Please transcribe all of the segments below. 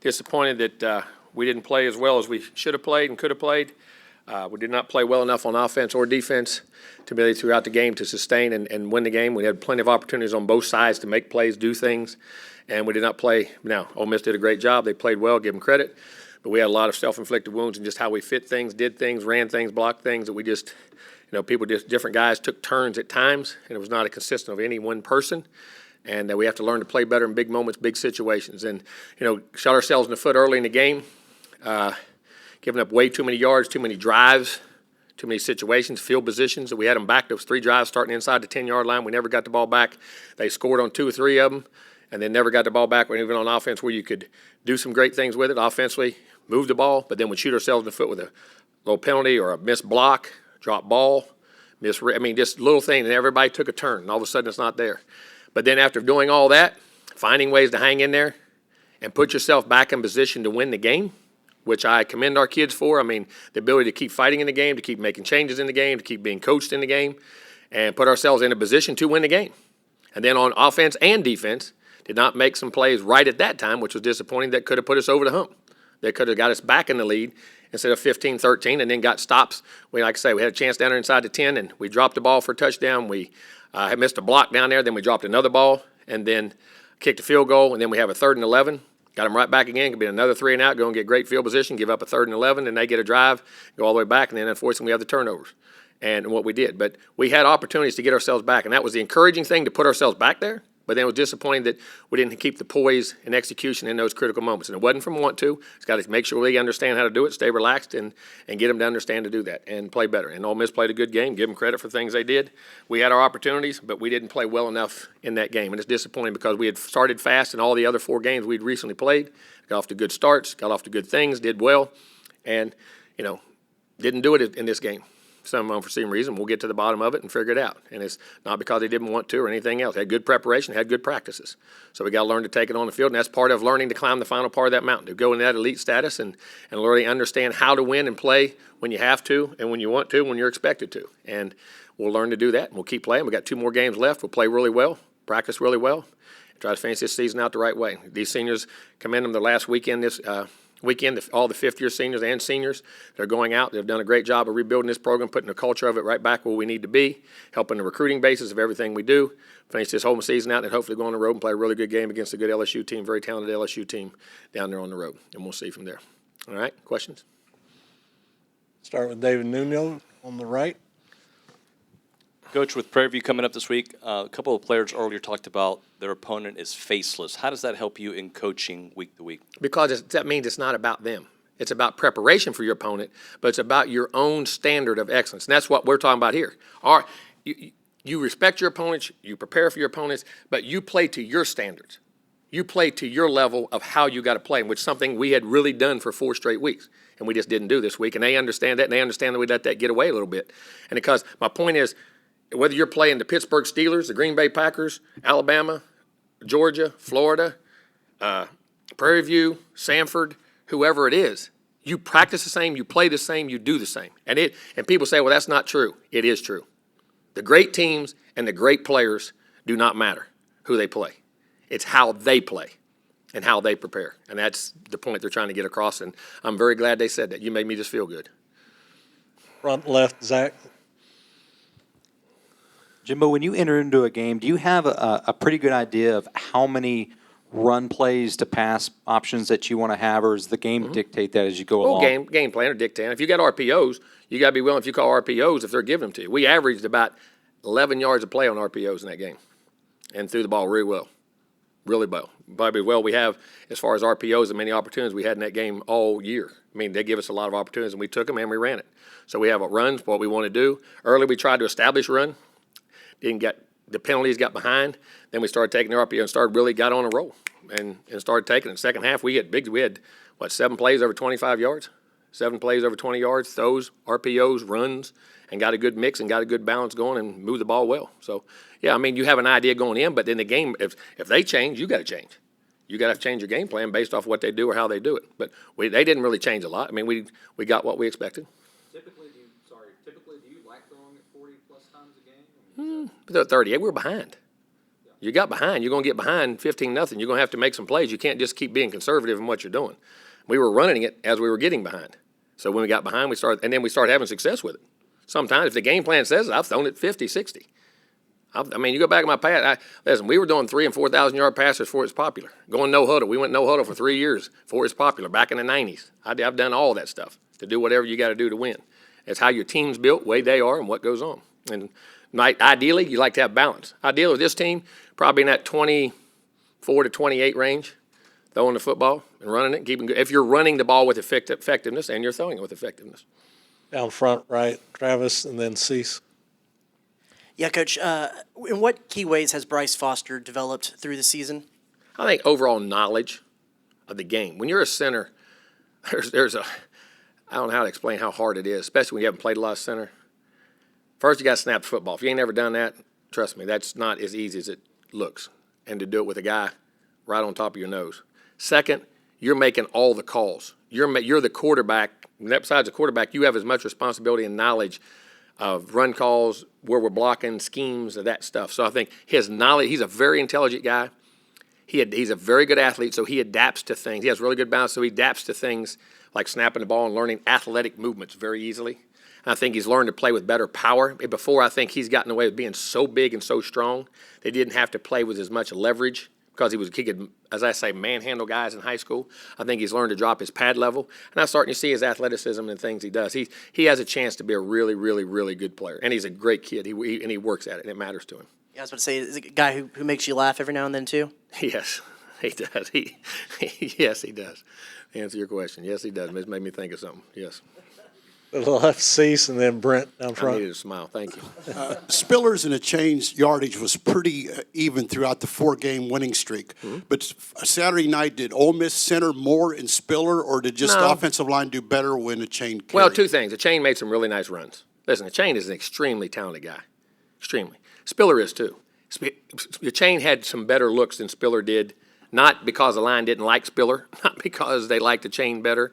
disappointed that we didn't play as well as we should have played and could have played. We did not play well enough on offense or defense to be able throughout the game to sustain and win the game. We had plenty of opportunities on both sides to make plays, do things, and we did not play. Now, Ole Miss did a great job. They played well, give them credit, but we had a lot of self-inflicted wounds in just how we fit things, did things, ran things, blocked things that we just, different guys took turns at times, and it was not a consistent of any one person. And we have to learn to play better in big moments, big situations. And, shot ourselves in the foot early in the game, giving up way too many yards, too many drives, too many situations, field positions. We had them back. Those 3 drives starting inside the 10-yard line. We never got the ball back. They scored on 2 or 3 of them and then never got the ball back. Even on offense where you could do some great things with it offensively, move the ball, but then would shoot ourselves in the foot with a little penalty or a missed block, drop ball, just little things, and everybody took a turn, and all of a sudden it's not there. But then after doing all that, finding ways to hang in there and put yourself back in position to win the game, which I commend our kids for. The ability to keep fighting in the game, to keep making changes in the game, to keep being coached in the game, and put ourselves in a position to win the game. And then on offense and defense, did not make some plays right at that time, which was disappointing, that could have put us over the hump. That could have got us back in the lead instead of 15-13 and then got stops. We had a chance down there inside the 10, and we dropped the ball for a touchdown. We had missed a block down there, then we dropped another ball, and then kicked a field goal, and then we have a 3rd and 11. Got them right back again. Could be another 3 and out, go and get great field position, give up a 3rd and 11, and they get a drive, go all the way back, and then unfortunately we have the turnovers and what we did. But we had opportunities to get ourselves back, and that was the encouraging thing, to put ourselves back there. But then it was disappointing that we didn't keep the poise and execution in those critical moments. And it wasn't from want to. It's got to make sure they understand how to do it, stay relaxed, and get them to understand to do that and play better. And Ole Miss played a good game. Give them credit for things they did. We had our opportunities, but we didn't play well enough in that game. And it's disappointing because we had started fast in all the other 4 games we'd recently played. Got off to good starts, got off to good things, did well, and, didn't do it in this game. Some unforeseen reason. We'll get to the bottom of it and figure it out. And it's not because they didn't want to or anything else. They had good preparation, had good practices. So we got to learn to take it on the field, and that's part of learning to climb the final part of that mountain, to go in that elite status and really understand how to win and play when you have to and when you want to, when you're expected to. And we'll learn to do that, and we'll keep playing. We've got 2 more games left. We'll play really well, practice really well, and try to finish this season out the right way. These seniors, commend them the last weekend all the 5th-year seniors and seniors that are going out. They've done a great job of rebuilding this program, putting the culture of it right back where we need to be, helping the recruiting basis of everything we do, finish this whole season out, and hopefully go on the road and play a really good game against a good LSU team, very talented LSU team down there on the road. And we'll see from there. All right, questions? Start with David Nuno on the right. Coach, with Prairie View coming up this week, a couple of players earlier talked about their opponent is faceless. How does that help you in coaching week to week? Because that means it's not about them. It's about preparation for your opponent, but it's about your own standard of excellence. And that's what we're talking about here. You respect your opponents, you prepare for your opponents, but you play to your standards. You play to your level of how you got to play, which is something we had really done for 4 straight weeks, and we just didn't do this week. And they understand that, and they understand that we let that get away a little bit. And because my point is, whether you're playing the Pittsburgh Steelers, the Green Bay Packers, Alabama, Georgia, Florida, Prairie View, Sanford, whoever it is, you practice the same, you play the same, you do the same. And people say, well, that's not true. It is true. The great teams and the great players do not matter who they play. It's how they play and how they prepare. And that's the point they're trying to get across. And I'm very glad they said that. You made me just feel good. Front left, Zach. Jimbo, when you enter into a game, do you have a pretty good idea of how many run plays to pass options that you want to have, or does the game dictate that as you go along? Game plan or dictate. If you got RPOs, you got to be willing, if you call RPOs, if they're giving them to you. We averaged about 11 yards of play on RPOs in that game and threw the ball really well. Really well. Probably we have, as far as RPOs, and many opportunities we had in that game all year. They give us a lot of opportunities, and we took them and we ran it. So we have a runs, what we want to do. Early we tried to establish run. Didn't get the penalties, got behind. Then we started taking their RPO and got on a roll and started taking it. In the second half, we had 7 plays over 25 yards? 7 plays over 20 yards, throws, RPOs, runs, and got a good mix and got a good balance going and moved the ball well. So, yeah, you have an idea going in, but in the game, if they change, you got to change. You got to change your game plan based off what they do or how they do it. But they didn't really change a lot. We got what we expected. Typically, do you like throwing it 40-plus times a game? But they're at 38. We were behind. You got behind. You're going to get behind 15-0. You're going to have to make some plays. You can't just keep being conservative in what you're doing. We were running it as we were getting behind. So when we got behind, we started having success with it. Sometimes if the game plan says it, I've thrown it 50, 60. I mean, you go back in my past. Listen, we were doing 3,000 and 4,000 yard passes before it's popular. Going no huddle. We went no huddle for 3 years before it's popular. Back in the 90s, I've done all that stuff to do whatever you got to do to win. It's how your team's built, way they are, and what goes on. And ideally, you like to have balance. Ideally with this team, probably in that 24 to 28 range, throwing the football and running it, keeping. If you're running the ball with effectiveness and you're throwing it with effectiveness. Down front, right, Travis, and then Cease. Yeah, Coach, in what key ways has Bryce Foster developed through the season? I think overall knowledge of the game. When you're a center, there's a I don't know how to explain how hard it is, especially when you haven't played a lot of center. First, you got to snap the football. If you ain't never done that, trust me, that's not as easy as it looks. And to do it with a guy right on top of your nose. Second, you're making all the calls. You're the quarterback. Besides the quarterback, you have as much responsibility and knowledge of run calls, where we're blocking, schemes, of that stuff. So I think his knowledge, he's a very intelligent guy. He's a very good athlete, so he adapts to things. He has really good balance, so he adapts to things like snapping the ball and learning athletic movements very easily. And I think he's learned to play with better power. Before, I think he's gotten away with being so big and so strong, they didn't have to play with as much leverage because he could, as I say, manhandle guys in high school. I think he's learned to drop his pad level, and I'm starting to see his athleticism and things he does. He has a chance to be a really, really, really good player, and he's a great kid. And he works at it, and it matters to him. Yeah, I was about to say, is it a guy who makes you laugh every now and then too? Yes, he does. Yes, he does. To answer your question, yes, he does. It made me think of something. Yes, To the left, Cease, and then Brent down I front. needed a smile. Thank you. Spillers and the chains yardage was pretty even throughout the 4-game winning streak. But Saturday night, did Ole Miss center more in Spiller, or did just the No. offensive line do better when the chain carried? Well, two things. The Chain made some really nice runs. Listen, the Chain is an extremely talented guy. Extremely. Spiller is too. The Chain had some better looks than Spiller did, not because the line didn't like Spiller, not because they liked the Chain better.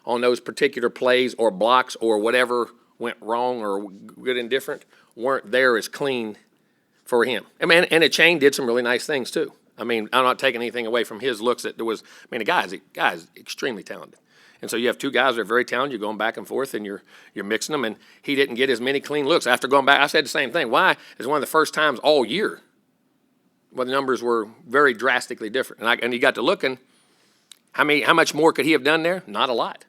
On those particular plays or blocks or whatever went wrong or good and different weren't there as clean for him. I mean, and the Chain did some really nice things too. I mean, I'm not taking anything away from his looks. The guy is extremely talented. And so you have two guys that are very talented. You're going back and forth, and you're mixing them. And he didn't get as many clean looks after going back. I said the same thing. Why? It's one of the first times all year where the numbers were very drastically different. And he got to looking. How much more could he have done there? Not a lot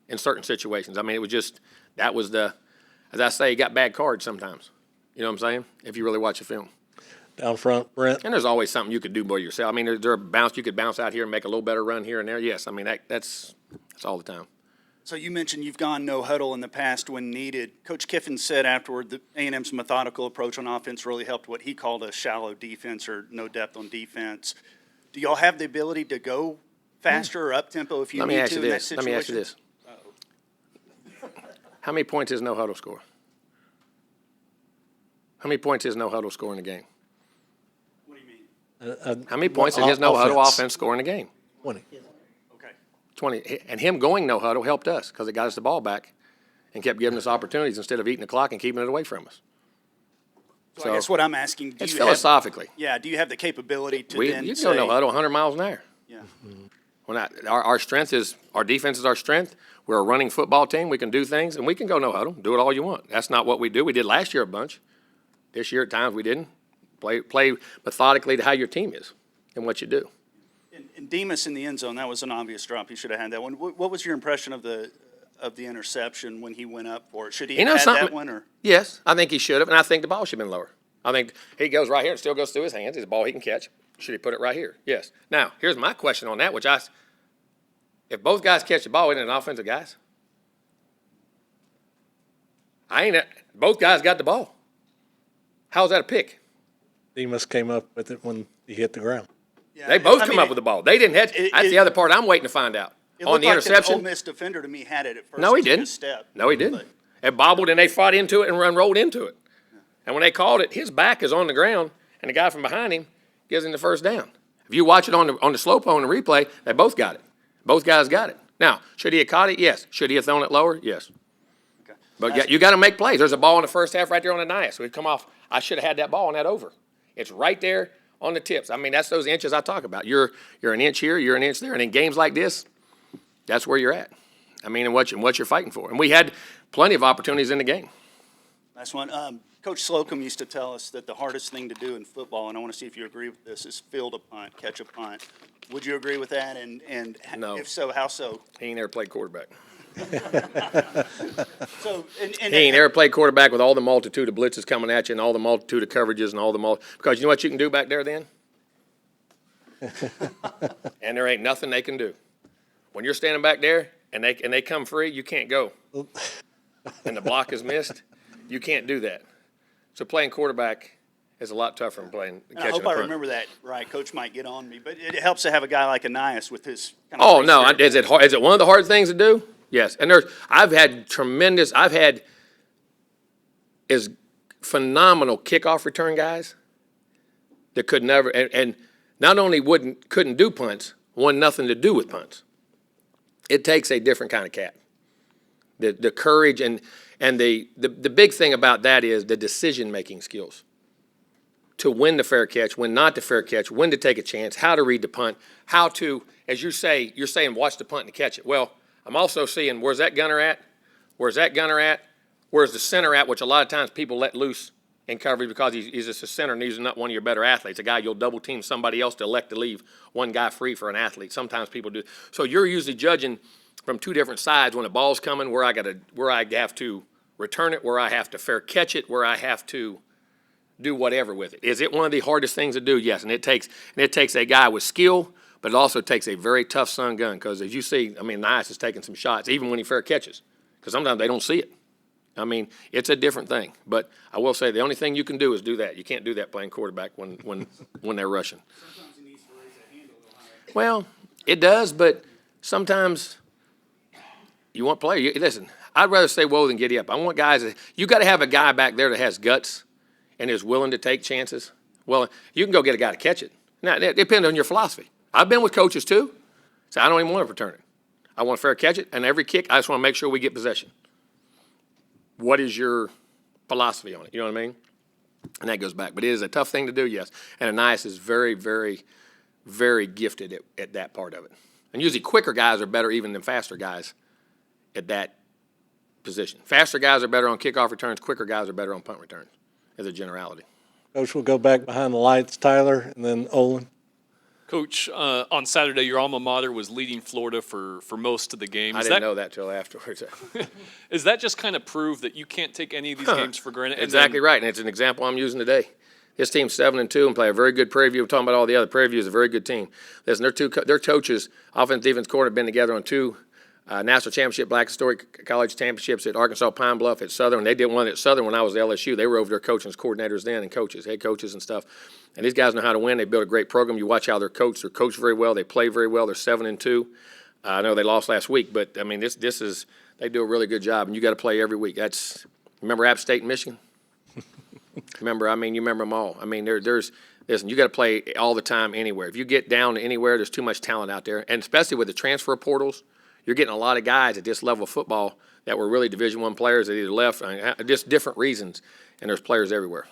in certain situations. I mean, it was just as I say, he got bad cards sometimes. You know what I'm saying? If you really watch the film. Down front, Brent. And there's always something you could do by yourself. I mean, you could bounce out here and make a little better run here and there. Yes, I mean, that's all the time. So you mentioned you've gone no huddle in the past when needed. Coach Kiffin said afterward that A&M's methodical approach on offense really helped what he called a shallow defense or no depth on defense. Do y'all have the ability to go faster or up tempo if you Let me need ask to you in that this. situation? Let me ask you this. How many points is no huddle score? How many points is no huddle score in the game? What do you mean? How many points is his no huddle offense score in the game? 20. Okay. 20. And him going no huddle helped us because it got us the ball back and kept giving us opportunities instead of eating the clock and keeping it away from us. So I guess what I'm asking, do It's you philosophically. do you have the capability to You then can say, go no huddle 100 miles an hour. yeah, Our strength is, our defense is our strength. We're a running football team. We can do things, and we can go no huddle. Do it all you want. That's not what we do. We did last year a bunch. This year at times we didn't. Play methodically to how your team is and what you do. and Demas in the end zone, that was an obvious drop. He should have had that one. What was your impression of the interception when he went up for it? Should he have had that one? Or? Yes, I think he should have, and I think the ball should have been lower. I think he goes right here and still goes through his hands. It's a ball he can catch. Should he put it right here? Yes. Now, here's my question on that, if both guys catch the ball, isn't it an offensive guys? Both guys got the ball. How's that a pick? Demas came up with it when he hit the ground. Yeah, They both come up with the ball. They didn't have. That's the other part I'm waiting to find out. It On looked the like interception. the Ole Miss defender to me had it at first. No, he and took a didn't. Step. No, he didn't. It bobbled and they fought into it and rolled into it. And when they called it, his back is on the ground and the guy from behind him gives him the first down. If you watch it on the slow po on the replay, they both got it. Both guys got it. Now, should he have caught it? Yes. Should he have thrown it lower? Yes. Okay. But you got to make plays. There's a ball in the first half right there on the dais. So we'd come off. I should have had that ball and that over. It's right there. on the tips. I mean, that's those inches I talk about. You're an inch here, you're an inch there, and in games like this, that's where you're at. I mean, and what you're fighting for. And we had plenty of opportunities in the game. Last one. Coach Slocum used to tell us that the hardest thing to do in football, and I want to see if you agree with this, is field a punt, catch a punt. Would you agree with that? And No. if so, how so? He ain't ever played quarterback. So, and He ain't ever played quarterback with all the multitude of blitzes coming at you and all the multitude of coverages and all the because you know what you can do back there then? And there ain't nothing they can do. When you're standing back there and they come free, you can't go. And the block is missed, you can't do that. So playing quarterback is a lot tougher than playing And I catching hope a I punt. remember that right. Coach might get on me, but it helps to have a guy like Anais with his kind Oh, free no, spirit. is it hard, is it one of the hard things to do? Yes, and I've had phenomenal kickoff return guys that could never, and not only couldn't do punts, want nothing to do with punts. It takes a different kind of cat. The courage and the big thing about that is the decision-making skills. To when to fair catch, when not to fair catch, when to take a chance, how to read the punt, how to, as you say, you're saying watch the punt and catch it. Well, I'm also seeing where's that gunner at? Where's that gunner at? Where's the center at? Which a lot of times people let loose in coverage because he's just a center and he's not one of your better athletes. A guy you'll double team somebody else to elect to leave one guy free for an athlete. Sometimes people do. So you're usually judging from two different sides when the ball's coming, where I have to return it, where I have to fair catch it, where I have to do whatever with it. Is it one of the hardest things to do? Yes, and it takes a guy with skill, but it also takes a very tough son gun because as you see, I mean, Nice is taking some shots even when he fair catches because sometimes they don't see it. I mean, it's a different thing. But I will say the only thing you can do is do that. You can't do that playing quarterback when they're rushing. Sometimes he needs to raise that hand a little higher. Well, it does, but sometimes you want player. Listen, I'd rather say whoa than giddy up. I want guys you got to have a guy back there that has guts and is willing to take chances. Well, you can go get a guy to catch it. Now, it depends on your philosophy. I've been with coaches too, so I don't even want to return it. I want a fair catch it, and every kick, I just want to make sure we get possession. What is your philosophy on it? You know what I mean? And that goes back. But it is a tough thing to do, yes. And Anais is very, very, very gifted at that part of it. And usually quicker guys are better even than faster guys at that position. Faster guys are better on kickoff returns. Quicker guys are better on punt returns as a generality. Coach, we'll go back behind the lights, Tyler, and then Olin. Coach, on Saturday, your alma mater was leading Florida for most of the game. I didn't know that till afterwards. Is that just kind of prove that you can't take any of these games for granted? Exactly right, and it's an example I'm using today. This team's 7-2 and play a very good Prairie View. We're talking about all the other. Prairie View is a very good team. Listen, their coaches, offense, defense, coordinator, have been together on two national championship Black Historic College championships at Arkansas Pine Bluff at Southern. They did one at Southern when I was at LSU. They were over there coaching as coordinators then and coaches, head coaches and stuff. And these guys know how to win. They built a great program. You watch how they're coached. They're coached very well. They play very well. They're 7-2. I know they lost last week, but I mean this is they do a really good job. And you got to play every week. Remember App State and Michigan. You remember them all. I mean listen, you got to play all the time anywhere. If you get down to anywhere, there's too much talent out there, and especially with the transfer portals. You're getting a lot of guys at this level of football that were really Division I players that either left, just different reasons, and there's players everywhere.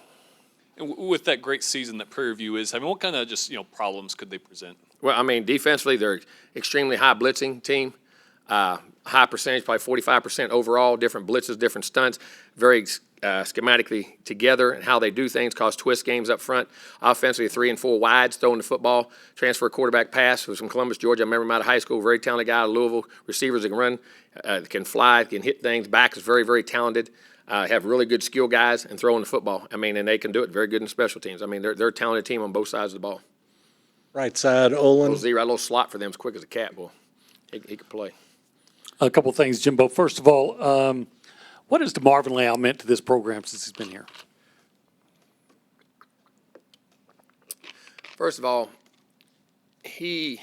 And with that great season that Prairie View is, I mean, what kind of just problems could they present? Well, I mean, defensively, they're extremely high blitzing team, high percentage, probably 45% overall, different blitzes, different stunts, very schematically together and how they do things, cause twist games up front. Offensively, 3 and 4 wides, throwing the football, transfer quarterback pass was from Columbus, Georgia. I remember him out of high school, very talented guy out of Louisville. Receivers that can run, can fly, can hit things. Back is very, very talented. Have really good skill guys and throwing the football. I mean, and they can do it very good in special teams. I mean, they're a talented team on both sides of the ball. Right side, Olin. Little little slot for them is quick as a cat, boy. He could play. A couple of things, Jimbo. First of all, what has DeMarvin Leal meant to this program since he's been here? First of all, a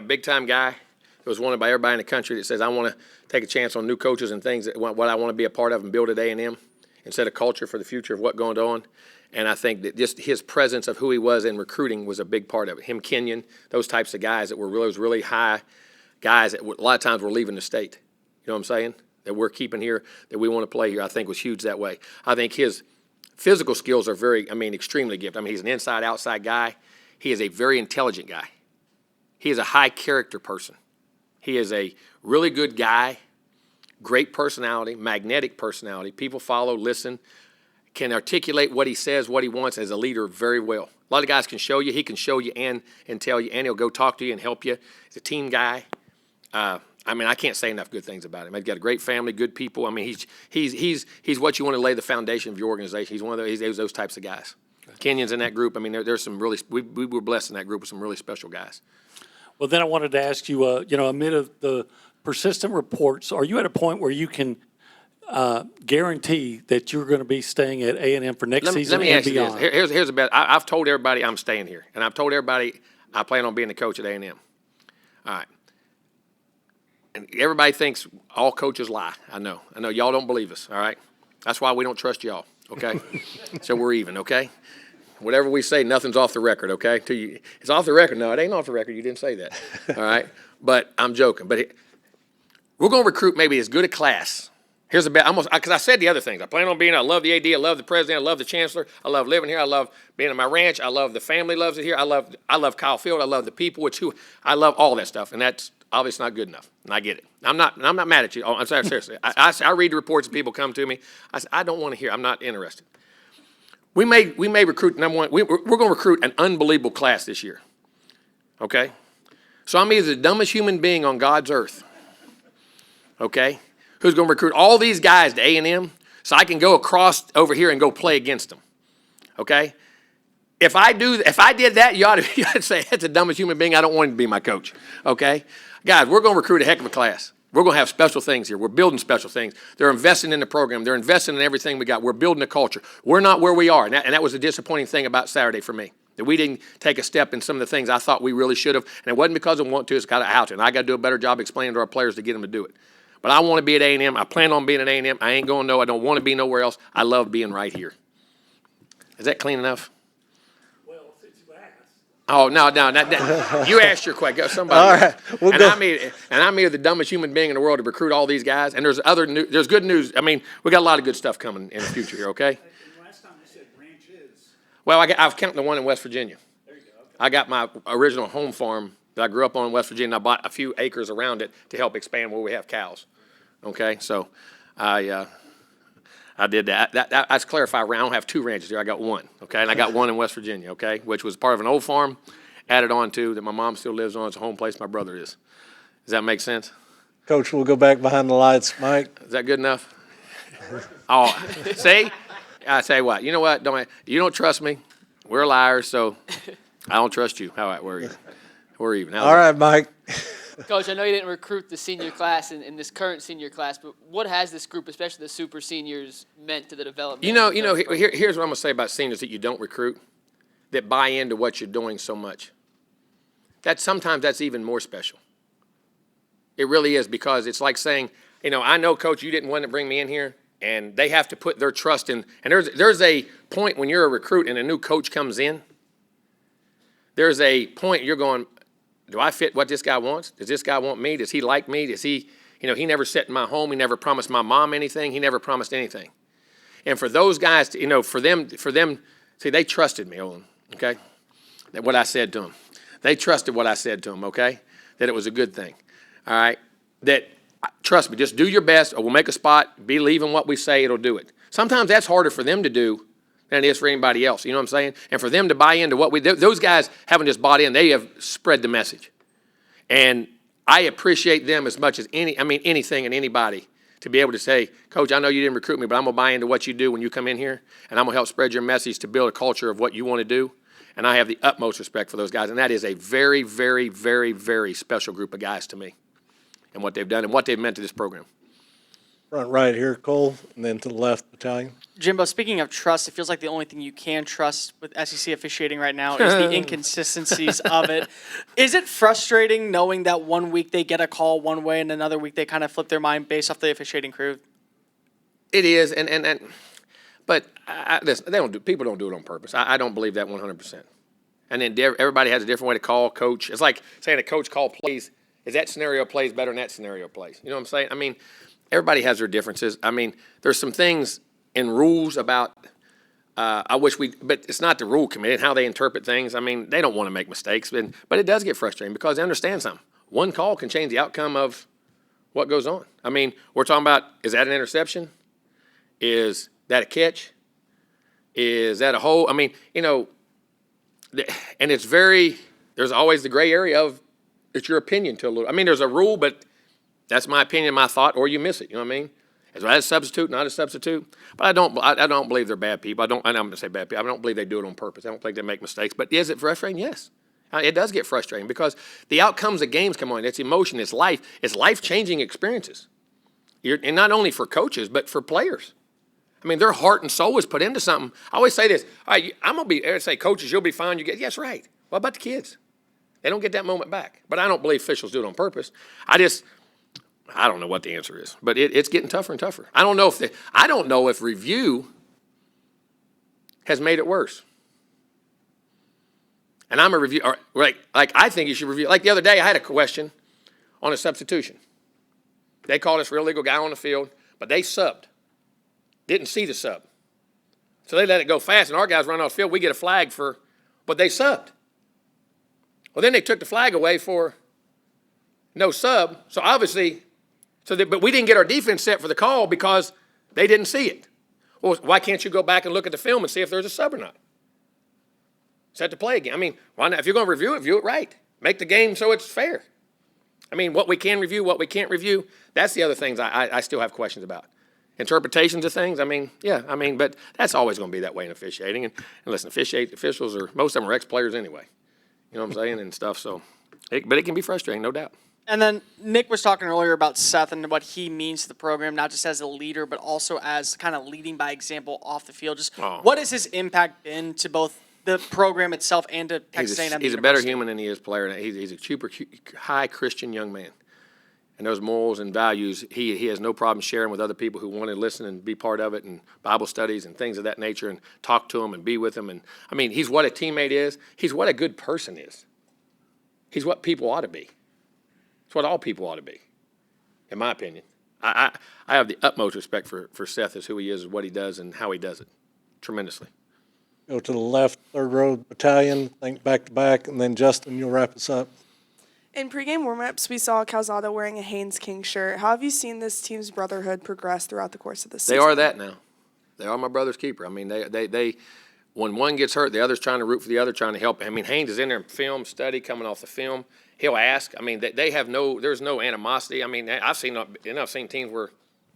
big-time guy. It was wanted by everybody in the country that says, I want to take a chance on new coaches and things, what I want to be a part of and build at A&M and set a culture for the future of what's going on. And I think that just his presence of who he was in recruiting was a big part of it. Him, Kenyon, those types of guys that were really high guys that a lot of times were leaving the state. You know what I'm saying? That we're keeping here, that we want to play here, I think was huge that way. I think his physical skills are extremely gifted. I mean, he's an inside-outside guy. He is a very intelligent guy. He is a high-character person. He is a really good guy, great personality, magnetic personality. People follow, listen, can articulate what he says, what he wants as a leader very well. A lot of guys can show you. He can show you and tell you, and he'll go talk to you and help you. He's a team guy. I can't say enough good things about him. He's got a great family, good people. I mean, he's what you want to lay the foundation of your organization. He's one of those types of guys. Kenyon's in that group. I mean, there's some really we were blessed in that group with some really special guys. Well, then I wanted to ask you, amid the persistent reports, are you at a point where you can guarantee that you're going to be staying at A&M for next season let me and ask you beyond? this. Here's about. I've told everybody I'm staying here, and I've told everybody I plan on being the coach at A&M. All right. And everybody thinks all coaches lie. I know y'all don't believe us. All right. That's why we don't trust y'all. Okay. So we're even. Okay. Whatever we say, nothing's off the record. Okay. It's off the record. No, it ain't off the record. You didn't say that. All right. But I'm joking. But we're going to recruit maybe as good a class. Here's a bet. Because I said the other things. I plan on being. I love the AD. I love the president. I love the chancellor. I love living here. I love being in my ranch. I love the family loves it here. I love Kyle Field. I love the people. I love all that stuff. And that's obviously not good enough. And I get it. I'm not mad at you. I'm sorry, seriously. I read the reports and people come to me. I say, I don't want to hear. I'm not interested. We may recruit number one. We're going to recruit an unbelievable class this year. Okay? So I'm either the dumbest human being on God's earth. Okay? Who's going to recruit all these guys to A&M so I can go across over here and go play against them. Okay? If I did that, you ought to say, that's the dumbest human being. I don't want him to be my coach. Okay? Guys, we're going to recruit a heck of a class. We're going to have special things here. We're building special things. They're investing in the program. They're investing in everything we got. We're building a culture. We're not where we are. And that was a disappointing thing about Saturday for me, that we didn't take a step in some of the things I thought we really should have. And it wasn't because I want to. It's got to how to. And I got to do a better job explaining to our players to get them to do it. But I want to be at A&M. I plan on being at A&M. I ain't going no. I don't want to be nowhere else. I love being right here. Is that clean enough? Well, since you asked. Oh, no. You asked your question. Somebody. All right, we'll go. I'm either the dumbest human being in the world to recruit all these guys. And there's good news. I mean, we got a lot of good stuff coming in the future here, okay? Last time you said ranches. Well, I've counted the one in West Virginia. There you go. Okay. I got my original home farm that I grew up on in West Virginia. I bought a few acres around it to help expand where we have cows. Okay, so I did that. Let's clarify. I don't have two ranches here. I got one. Okay, and I got one in West Virginia. Okay, which was part of an old farm, added on to that my mom still lives on. It's a home place my brother is. Does that make sense? Coach, we'll go back behind the lights. Mike? Is that good enough? Oh, see, I say what? You know what? You don't trust me. We're liars, so I don't trust you. All right, we're even. We're even. All right, Mike. Coach, I know you didn't recruit the senior class in this current senior class, but what has this group, especially the super seniors, meant to the development? Here's what I'm going to say about seniors that you don't recruit, that buy into what you're doing so much. Sometimes that's even more special. It really is, because it's like saying, I know, Coach, you didn't want to bring me in here, and they have to put their trust in. And there's a point when you're a recruit and a new coach comes in, there's a point you're going, do I fit what this guy wants? Does this guy want me? Does he like me? Does he, he never sat in my home. He never promised my mom anything. He never promised anything. And for those guys, for them, see, they trusted me, Olin, okay? That what I said to them. They trusted what I said to them, okay? That it was a good thing, all right? That, trust me, just do your best, or we'll make a spot, believe in what we say, it'll do it. Sometimes that's harder for them to do than it is for anybody else, you know what I'm saying? And for them to buy into what we do, those guys haven't just bought in, they have spread the message. And I appreciate them as much as anything and anybody to be able to say, Coach, I know you didn't recruit me, but I'm going to buy into what you do when you come in here, and I'm going to help spread your message to build a culture of what you want to do. And I have the utmost respect for those guys, and that is a very, very, very, very special group of guys to me, and what they've done and what they've meant to this program. Front right here, Cole, and then to the left, Battalion. Jimbo, speaking of trust, it feels like the only thing you can trust with SEC officiating right now is the inconsistencies of it. Is it frustrating knowing that one week they get a call one way and another week they kind of flip their mind based off the officiating crew? It is, but listen, people don't do it on purpose. I don't believe that 100%. And then everybody has a different way to call coach. It's like saying a coach call plays. Is that scenario plays better than that scenario plays? You know what I'm saying? I mean, everybody has their differences. I mean, there's some things in rules about I wish but it's not the rule committee and how they interpret things. I mean, they don't want to make mistakes, but it does get frustrating because they understand something. One call can change the outcome of what goes on. I mean, we're talking about, is that an interception? Is that a catch? Is that a hold? I mean, and there's always the gray area of it's your opinion to a little. I mean, there's a rule, but that's my opinion, my thought, or you miss it. You know what I mean? Is that a substitute, not a substitute? But I don't believe they're bad people. I'm going to say bad people. I don't believe they do it on purpose. I don't think they make mistakes. But is it frustrating? Yes. It does get frustrating because the outcomes of games come on. It's emotion. It's life. It's life-changing experiences. And not only for coaches, but for players. I mean, their heart and soul is put into something. I always say this. All right, I'm going to say, coaches, you'll be fine. Yes, right. What about the kids? They don't get that moment back. But I don't believe officials do it on purpose. I don't know what the answer is, but it's getting tougher and tougher. I don't know if review has made it worse. And I'm a review, like I think you should review. Like the other day, I had a question on a substitution. They called us for illegal guy on the field, but they subbed. Didn't see the sub. So they let it go fast, and our guys run off the field. We get a flag but they subbed. Well, then they took the flag away for no sub. So obviously, but we didn't get our defense set for the call because they didn't see it. Well, why can't you go back and look at the film and see if there's a sub or not? Set the play again. I mean, why not? If you're going to review it right. Make the game so it's fair. I mean, what we can review, what we can't review, that's the other things I still have questions about. Interpretations of things, but that's always going to be that way in officiating. And listen, officials most of them are ex-players anyway. You know what I'm saying? And stuff, but it can be frustrating, no doubt. And then Nick was talking earlier about Seth and what he means to the program, not just as a leader, but also as kind of leading by example off the field. What has his impact been to both the program itself and to Texas A&M? He's a better human than he is player. He's a super high Christian young man. And those morals and values, he has no problem sharing with other people who want to listen and be part of it, and Bible studies and things of that nature, and talk to them and be with them. And I mean, he's what a teammate is. He's what a good person is. He's what people ought to be. It's what all people ought to be, in my opinion. I have the utmost respect for Seth as who he is, what he does, and how he does it, tremendously. Go to the left, third row battalion, think back to back, and then Justin, you'll wrap us up. In pregame warmups, we saw Calzada wearing a Haynes King shirt. How have you seen this team's brotherhood progress throughout the course of the season? They are that now. They are my brother's keeper. I mean, they when one gets hurt, the other's trying to root for the other, trying to help. I mean, Haynes is in there, film study, coming off the film. He'll ask. I mean, they have there's no animosity. I mean, I've seen teams where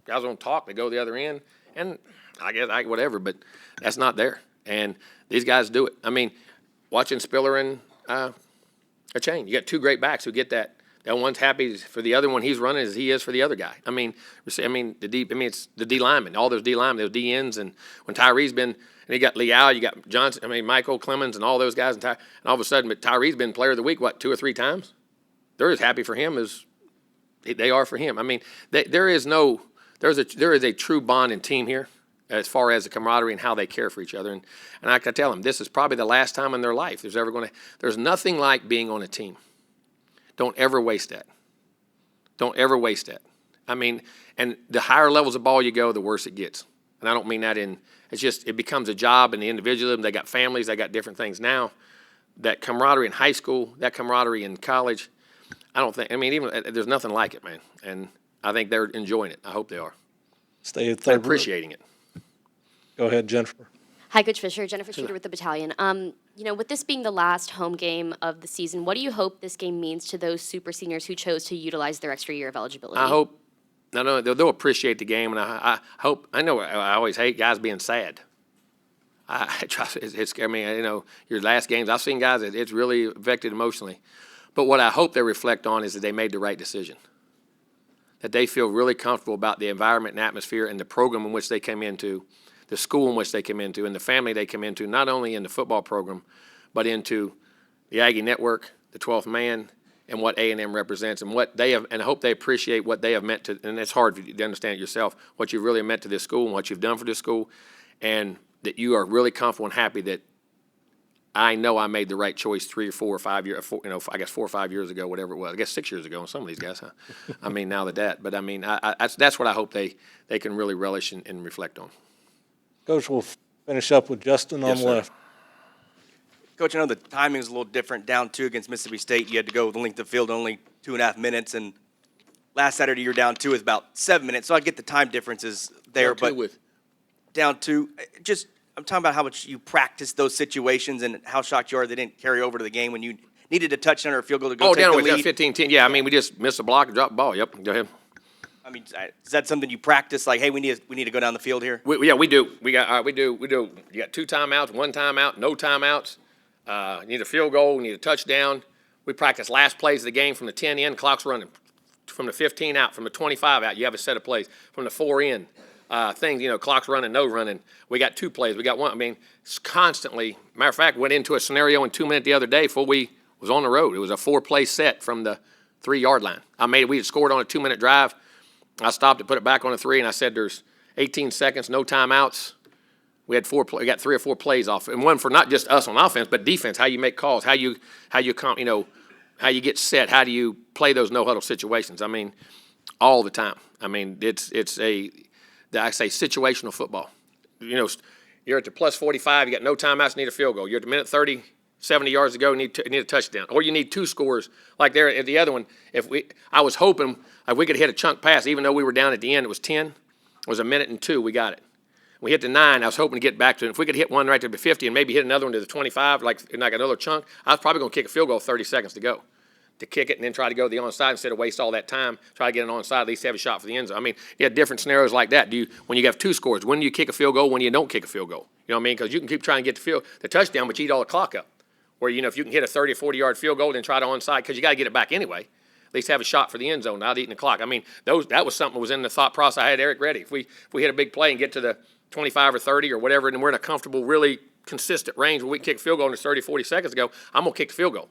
guys don't talk, they go the other end, and I guess whatever, but that's not there. And these guys do it. I mean, watching Spiller and a chain. You got two great backs who get that. That one's happy for the other one he's running as he is for the other guy. I mean, it's the D linemen, all those D linemen, those D ends, and when Tyree's been, and you got Leal, you got Johnson, Michael Clemens, and all those guys, and all of a sudden, but Tyree's been Player of the Week 2 or 3 times. They're as happy for him as they are for him. I mean, there is a true bond and team here, as far as the camaraderie and how they care for each other. And I can tell them, this is probably the last time in their life there's nothing like being on a team. Don't ever waste that. Don't ever waste that. I mean, and the higher levels of ball you go, the worse it gets. And I don't mean that it becomes a job and the individualism. They got families, they got different things now. That camaraderie in high school, that camaraderie in college, there's nothing like it, man. And I think they're enjoying it. I hope they are. Stay at third. And appreciating it. Go ahead, Jennifer. Hi, Coach Fisher. Jennifer Cheater with the battalion. With this being the last home game of the season, what do you hope this game means to those super seniors who chose to utilize their extra year of eligibility? I hope, they'll appreciate the game, and I hope, I always hate guys being sad. It's scary me, your last games, I've seen guys that it's really affected emotionally. But what I hope they reflect on is that they made the right decision. That they feel really comfortable about the environment and atmosphere and the program in which they came into, the school in which they came into, and the family they came into, not only in the football program, but into the Aggie Network, the 12th man, and what A&M represents, and what they have, and I hope they appreciate what they have meant to, and it's hard to understand it yourself, what you've really meant to this school and what you've done for this school, and that you are really comfortable and happy that I know I made the right choice 3 or 4 or 5 years, I guess 4 or 5 years ago, whatever it was. I guess 6 years ago on some of these guys, huh? That's what I hope they can really relish and reflect on. Coach, we'll finish up with Justin on Yes, the sir. left. Coach, I know the timing is a little different. Down 2 against Mississippi State, you had to go the length of the field only 2.5 minutes, and last Saturday you're down 2 is about 7 minutes. So I get the time differences there, but down 2, just I'm talking about how much you practice those situations and how shocked you are they didn't carry over to the game when you needed a touchdown or a field goal to go Oh, take down the we got lead. 15-10. Yeah, I mean, we just missed the block and dropped the ball. Yep, go ahead. I mean, is that something you practice? Like, hey, we need to go down the field here. Yeah, we do. We do. You got 2 timeouts, 1 timeout, no timeouts. You need a field goal. You need a touchdown. We practice last plays of the game from the 10 in. Clock's running from the 15 out, from the 25 out. You have a set of plays from the 4 in. Things, clock's running, no running. We got 2 plays. We got 1. I mean, it's constantly. Matter of fact, went into a scenario in 2 minutes the other day before we was on the road. It was a 4-play set from the 3-yard line. We had scored on a 2-minute drive. I stopped to put it back on a 3, and I said, "There's 18 seconds, no timeouts." We had 4. We got 3 or 4 plays off, and one for not just us on offense, but defense. How you make calls, how you get set, how do you play those no huddle situations? I mean, all the time. I mean, it's I say situational football. You're at the plus 45. You got no timeouts. Need a field goal. You're at the minute 30. 70 yards to go, need a touchdown. Or you need 2 scores like there at the other one. I was hoping if we could hit a chunk pass, even though we were down at the end, it was 10. It was a minute and 2, we got it. We hit the 9, I was hoping to get back to it. If we could hit one right to the 50 and maybe hit another one to the 25, like another chunk, I was probably going to kick a field goal with 30 seconds to go. To kick it and then try to go to the onside instead of waste all that time, try to get an onside, at least have a shot for the end zone. I mean, you have different scenarios like that. When you have 2 scores, when do you kick a field goal, when you don't kick a field goal? You know what I mean? Because you can keep trying to get the touchdown, but you eat all the clock up. Where, if you can hit a 30 or 40-yard field goal, then try to onside, because you got to get it back anyway. At least have a shot for the end zone, not eating the clock. I mean, that was something that was in the thought process. I had Eric ready. If we hit a big play and get to the 25 or 30 or whatever, and we're in a comfortable, really consistent range where we can kick a field goal and there's 30, 40 seconds to go, I'm going to kick the field goal.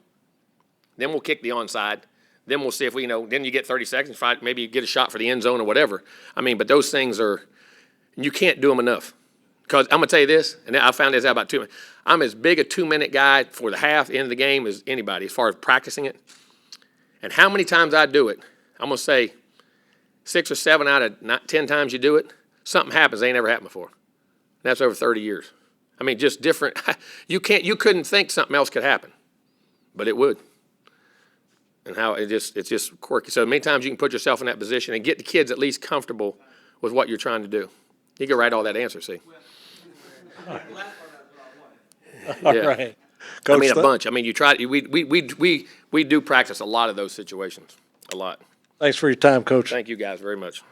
Then we'll kick the onside. Then we'll see if then you get 30 seconds, maybe you get a shot for the end zone or whatever. I mean, but those things you can't do them enough. Because I'm going to tell you this, and I found this out about 2 minutes. I'm as big a 2-minute guy for the half, the end of the game, as anybody as far as practicing it. And how many times I do it, I'm going to say 6 or 7 out of 10 times you do it, something happens that ain't never happened before. And that's over 30 years. I mean, just different. You couldn't think something else could happen, but it would. And how it's just quirky. So many times you can put yourself in that position and get the kids at least comfortable with what you're trying to do. You can write all that answer, see. All Yeah. right. I mean, a Coach, bunch. I mean, we do practice a lot of those situations, a lot. thanks for your time, Coach. Thank you guys very much.